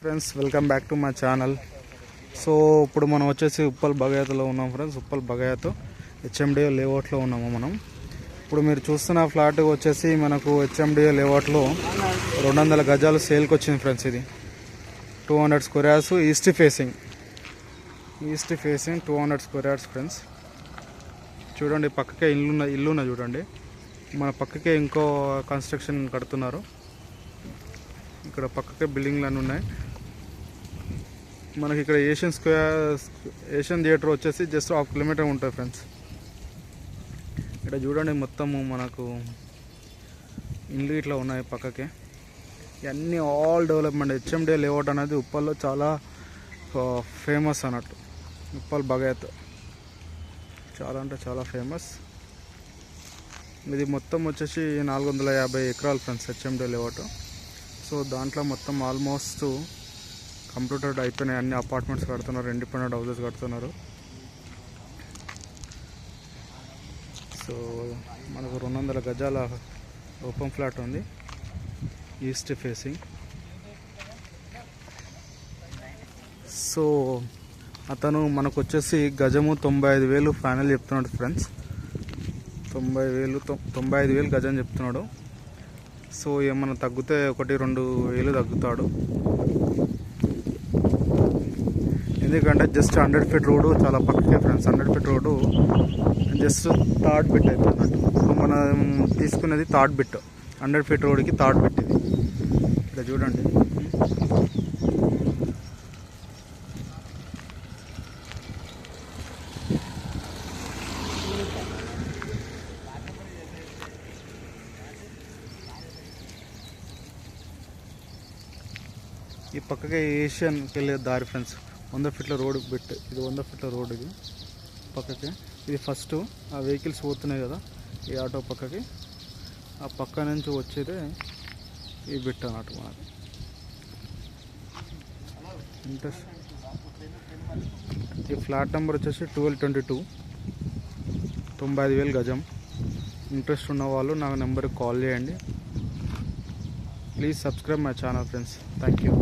Friends welcome back to my channel. So ఇప్పుడు మనం వచ్చేసి ఉప్పల్ బగాయత్లో ఉన్నాం ఫ్రెండ్స్. ఉప్పల్ బగాయత్ హెచ్ఎండిఏ లేఅవుట్లో ఉన్నాము మనం. ఇప్పుడు మీరు చూస్తున్న ఫ్లాట్ వచ్చేసి మనకు హెచ్ఎండిఏ లేఅవుట్లో 200 గజాలు సేల్కి వచ్చింది ఫ్రెండ్స్. ఇది 200 square yards east facing 200 square yards friends. చూడండి పక్కకే ఇల్లున్న చూడండి. మన పక్కకే ఇంకో కన్స్ట్రక్షన్ కడుతున్నారు. ఇక్కడ పక్కకే బిల్డింగ్లు అన్నీ ఉన్నాయి. మనకి ఇక్కడ ఏషియన్ థియేటర్ వచ్చేసి జస్ట్ 1/2 కిలోమీటర్ ఉంటుంది ఫ్రెండ్స్. ఇక్కడ చూడండి మొత్తము మనకు ఇండ్లు ఇట్లా ఉన్నాయి పక్కకే. ఇవన్నీ ఆల్ డెవలప్మెంట్. హెచ్ఎండిఏ లేఅవుట్ అనేది ఉప్పల్లో చాలా ఫేమస్ అన్నట్టు. ఉప్పల్ బగాయత్ చాలా అంటే చాలా ఫేమస్. ఇది మొత్తం వచ్చేసి 450 ఎకరాలు ఫ్రెండ్స్ హెచ్ఎండిఏ లేఅవుట్. సో దాంట్లో మొత్తం ఆల్మోస్ట్ కంప్యూటర్ అయిపోయినాయి. అన్ని అపార్ట్మెంట్స్ కడుతున్నారు, ఇండిపెండెంట్ హౌసెస్ కడుతున్నారు. సో మనకు 200 గజాల ఓపెన్ ఫ్లాట్ ఉంది ఈస్ట్ ఫేసింగ్. సో అతను మనకు వచ్చేసి గజము 95,000 ఫైనల్ చెప్తున్నాడు ఫ్రెండ్స్. 95,000 గజం చెప్తున్నాడు. సో ఏమన్నా తగ్గితే 1-2 వేలు తగ్గుతాడు. ఎందుకంటే జస్ట్ 100 ఫీట్ రోడ్డు చాలా పక్కకే friends. 100 feet road just third bit అయిపోయినట్టు. మనం తీసుకునేది థర్డ్ బిట్. 100 ఫీట్ రోడ్కి థర్డ్ బిట్ ఇది. ఇక్కడ చూడండి. ఈ పక్కకే ఏషియన్కి వెళ్ళే దారి ఫ్రెండ్స్. 100 ఫీట్ల రోడ్ బిట్ ఇది. 100 ఫీట్ల రోడ్ ఇది పక్కకి. ఇది ఫస్ట్ ఆ వెహికల్స్ పోతున్నాయి కదా ఈ ఆటో పక్కకి. ఆ పక్క నుంచి వచ్చేదే ఈ బిట్ అన్నట్టు మనకి. ఇంట్రెస్ట్ ఈ ఫ్లాట్ నెంబర్ వచ్చేసి 1222 95,000 గజం. ఇంట్రెస్ట్ ఉన్న వాళ్ళు నా నెంబర్కి కాల్ చేయండి. Please subscribe my channel friends. Thank you.